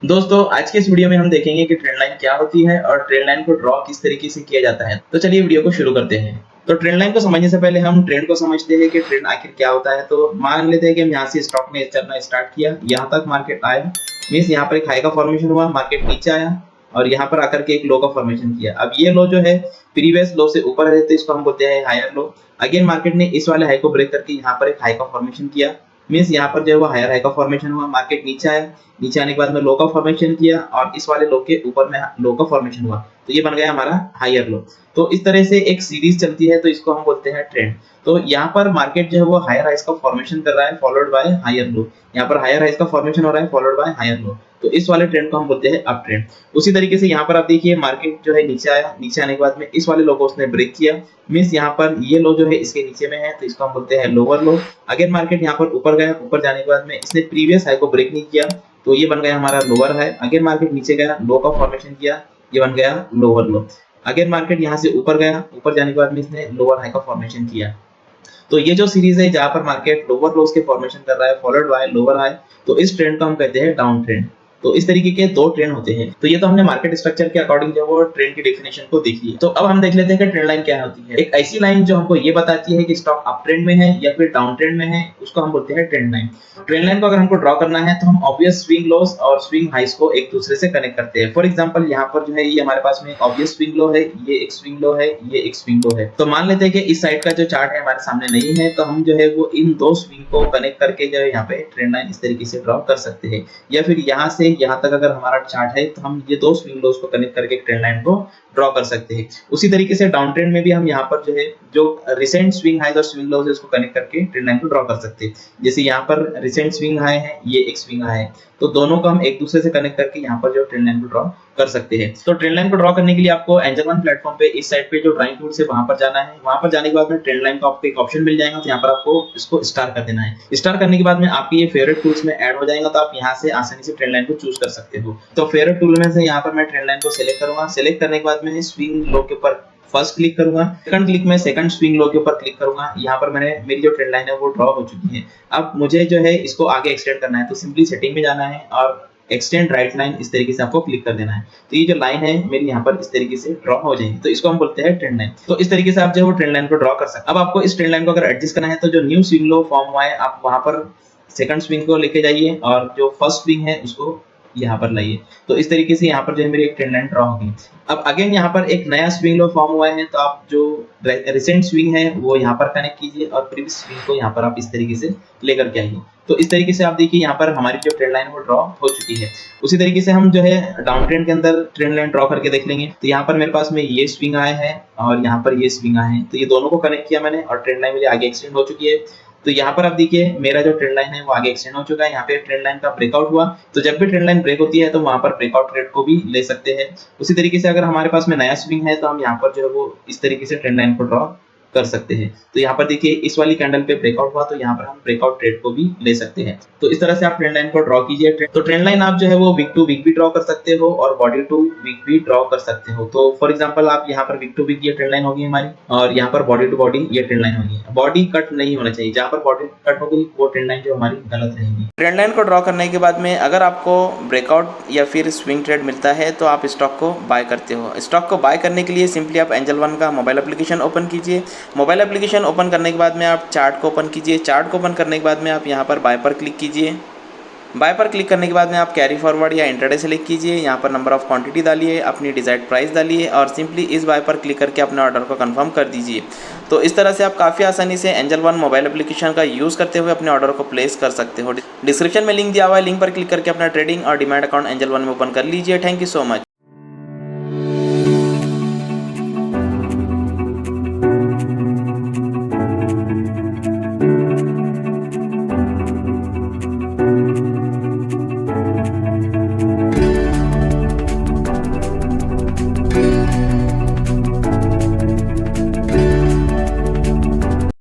दोस्तों आज के इस वीडियो में हम देखेंगे कि ट्रेंड लाइन क्या होती है और ट्रेंड लाइन को ड्रॉ किस तरीके से किया जाता है। तो चलिए वीडियो को शुरू करते हैं। तो ट्रेंड लाइन को समझने से पहले हम ट्रेंड को समझते हैं कि ट्रेंड आखिर क्या होता है। तो मान लेते हैं कि हम यहाँ से स्टॉक ने चलना स्टार्ट किया, यहाँ तक मार्केट आया, मींस यहाँ पर एक हाई का फॉर्मेशन हुआ, मार्केट नीचे आया और यहाँ पर आकर के एक लो का फॉर्मेशन किया। अब ये लो जो है प्रीवियस लो से ऊपर है तो इसको हम बोलते हैं हायर लो। अगेन मार्केट ने इस वाले हाई को ब्रेक करके यहाँ पर एक हाई का फॉर्मेशन किया, मींस यहाँ पर जो है वो हायर हाई का फॉर्मेशन हुआ, मार्केट नीचे आया, नीचे आने के बाद में लो का फॉर्मेशन किया और इस वाले लो के ऊपर में लो का फॉर्मेशन हुआ, तो ये बन गया हमारा हायर लो। तो इस तरह से एक सीरीज चलती है, तो इसको हम बोलते हैं ट्रेंड। तो यहाँ पर मार्केट जो है वो हायर हाइस का फॉर्मेशन कर रहा है फॉलोड बाय हायर लो, यहाँ पर हायर हाइस का फॉर्मेशन हो रहा है फॉलोड बाय हायर लो, तो इस वाले ट्रेंड को हम बोलते हैं अप ट्रेंड। उसी तरीके से यहाँ पर आप देखिए मार्केट जो है नीचे आया, नीचे आने के बाद में इस वाले लो को उसने ब्रेक किया, मींस यहाँ पर ये लो जो है इसके नीचे में है तो इसको हम बोलते हैं लोअर लो। अगेन मार्केट यहाँ पर ऊपर गया, ऊपर जाने के बाद में इसने प्रीवियस हाई को ब्रेक नहीं किया तो ये बन गया हमारा लोअर हाई। अगेन मार्केट नीचे गया, लो का फॉर्मेशन किया, ये बन गया लोअर लो। अगेन मार्केट यहाँ से ऊपर गया, ऊपर जाने के बाद में इसने लोअर हाई का फॉर्मेशन किया। तो ये जो सीरीज है जहां पर मार्केट लोअर लोस के फॉर्मेशन कर रहा है फॉलोड बाय लोअर हाई, तो इस ट्रेंड को हम कहते हैं डाउन ट्रेंड। तो इस तरीके के दो ट्रेंड होते हैं। तो ये तो हमने मार्केट स्ट्रक्चर के अकॉर्डिंग जो वो ट्रेंड की डेफिनेशन को देख ली। तो अब हम देख लेते हैं कि ट्रेंड लाइन क्या होती है। एक ऐसी लाइन जो हमको ये बताती है कि स्टॉक अप ट्रेंड में है या फिर डाउन ट्रेंड में है, उसको हम बोलते हैं ट्रेंड लाइन। ट्रेंड लाइन को अगर हमको ड्रॉ करना है तो हम ऑब्वियस स्विंग लोस और स्विंग हाइस को एक दूसरे से कनेक्ट करते हैं। फॉर एग्जांपल यहाँ पर जो है ये हमारे पास में ऑब्वियस स्विंग लो है, ये एक स्विंग लो है, ये एक स्विंग लो है। तो मान लेते हैं कि इस साइड का जो चार्ट है हमारे सामने नहीं है, तो हम जो है वो इन दो स्विंग को कनेक्ट करके जो है यहाँ पे ट्रेंड लाइन इस तरीके से ड्रॉ कर सकते हैं। या फिर यहाँ से यहाँ तक अगर हमारा चार्ट है तो हम ये दो स्विंग लोस को कनेक्ट करके ट्रेंड लाइन को ड्रॉ कर सकते हैं। उसी तरीके से डाउन ट्रेंड में भी हम यहाँ पर जो है जो रिसेंट स्विंग हाई और स्विंग लोस है उसको कनेक्ट करके ट्रेंड लाइन को ड्रॉ कर सकते हैं। जैसे यहाँ पर रिसेंट स्विंग हाई है, ये एक स्विंग हाई है, तो दोनों को हम एक दूसरे से कनेक्ट करके यहाँ पर जो ट्रेंड लाइन को ड्रॉ कर सकते हैं। तो ट्रेंड लाइन को ड्रॉ करने के लिए आपको एंजल वन प्लेटफॉर्म पे इस साइड पे जो ड्राइंग टूल्स है वहां पर जाना है। वहां पर जाने के बाद में ट्रेंड लाइन का आपको एक ऑप्शन मिल जाएगा, तो यहाँ पर आपको इसको स्टार कर देना है। स्टार करने के बाद में आपके ये फेवरेट टूल्स में ऐड हो जाएगा, तो आप यहाँ से आसानी से ट्रेंड लाइन को चूज कर सकते हो। तो फेवरेट टूल में से यहाँ पर मैं ट्रेंड लाइन को सिलेक्ट करूंगा। सिलेक्ट करने के बाद में स्विंग लो के ऊपर फर्स्ट क्लिक करूंगा, सेकंड क्लिक में सेकंड स्विंग लो के ऊपर क्लिक करूंगा। यहाँ पर मैंने मेरी जो ट्रेंड लाइन है वो ड्रॉ हो चुकी है। अब मुझे जो है इसको आगे एक्सटेंड करना है, तो सिंपली सेटिंग में जाना है और एक्सटेंड राइट लाइन इस तरीके से आपको क्लिक कर देना है। तो ये जो लाइन है मेरी यहाँ पर इस तरीके से ड्रॉ हो जाएगी, तो इसको हम बोलते हैं ट्रेंड लाइन। तो इस तरीके से आप जो है ट्रेंड लाइन को ड्रॉ कर सकते हैं। अब आपको इस ट्रेंड लाइन को अगर एडजस्ट करना है तो जो न्यू स्विंग लो फॉर्म हुआ है आप वहां पर सेकंड स्विंग को लेके जाइए और जो फर्स्ट स्विंग है उसको यहाँ पर लाइए। तो इस तरीके से यहाँ पर जो है मेरी एक ट्रेंड लाइन ड्रॉ होगी। अब अगेन यहाँ पर एक नया स्विंग लो फॉर्म हुआ है, तो आप जो रिसेंट स्विंग है वो यहाँ पर कनेक्ट कीजिए और प्रीवियस स्विंग को यहाँ पर आप इस तरीके से लेकर के आइए। तो इस तरीके से आप देखिए यहाँ पर हमारी जो ट्रेंड लाइन वो ड्रॉ हो चुकी है। उसी तरीके से हम जो है डाउन ट्रेंड के अंदर ट्रेंड लाइन ड्रॉ करके देख लेंगे। तो यहाँ पर मेरे पास में ये स्विंग आए हैं और यहाँ पर ये स्विंग आए हैं, तो ये दोनों को कनेक्ट किया मैंने और ट्रेंड लाइन मेरी आगे एक्सटेंड हो चुकी है। तो यहाँ पर आप देखिए मेरा जो ट्रेंड लाइन है वो आगे एक्सटेंड हो चुका है। यहाँ पे ट्रेंड लाइन का ब्रेकआउट हुआ, तो जब भी ट्रेंड लाइन ब्रेक होती है तो वहां पर ब्रेकआउट रेट को भी ले सकते हैं। उसी तरीके से अगर हमारे पास में नया स्विंग है तो हम यहाँ पर जो है वो इस तरीके से ट्रेंड लाइन को ड्रॉ कर सकते हैं। तो यहाँ पर देखिए इस वाली कैंडल पे ब्रेकआउट हुआ, तो यहाँ पर हम ब्रेकआउट रेट को भी ले सकते हैं। तो इस तरह से आप ट्रेंड लाइन को ड्रॉ कीजिए। तो ट्रेंड लाइन आप जो है वो वीक टू वीक भी ड्रॉ कर सकते हो और बॉडी टू वीक भी ड्रॉ कर सकते हो। तो फॉर एग्जांपल आप यहाँ पर वीक टू वीक ये ट्रेंड लाइन होगी हमारी और यहाँ पर बॉडी टू बॉडी ये ट्रेंड लाइन होगी। बॉडी कट नहीं होना चाहिए, जहाँ पर बॉडी कट होगी वो ट्रेंड लाइन जो हमारी गलत रहेगी। ट्रेंड लाइन को ड्रॉ करने के बाद में अगर आपको ब्रेकआउट या फिर स्विंग ट्रेड मिलता है तो आप स्टॉक को बाय करते हो। स्टॉक को बाय करने के लिए सिंपली आप एंजल वन का मोबाइल एप्लीकेशन ओपन कीजिए। मोबाइल एप्लीकेशन ओपन करने के बाद में आप चार्ट को ओपन कीजिए। चार्ट को ओपन करने के बाद में आप यहाँ पर बाय पर क्लिक कीजिए। बाय पर क्लिक करने के बाद में आप कैरी फॉरवर्ड या इंट्राडे सेलेक्ट कीजिए। यहाँ पर नंबर ऑफ क्वांटिटी डालिए, अपनी डिजायर्ड प्राइस डालिए और सिंपली इस बाय पर क्लिक करके अपने ऑर्डर को कंफर्म कर दीजिए। तो इस तरह से आप काफ़ी आसानी से एंजल वन मोबाइल एप्लीकेशन का यूज़ करते हुए अपने ऑर्डर को प्लेस कर सकते हो। डिस्क्रिप्शन में लिंक दिया हुआ है, लिंक पर क्लिक करके अपना ट्रेडिंग और डिमैट अकाउंट एंजल वन में ओपन कर लीजिए। Thank you so much.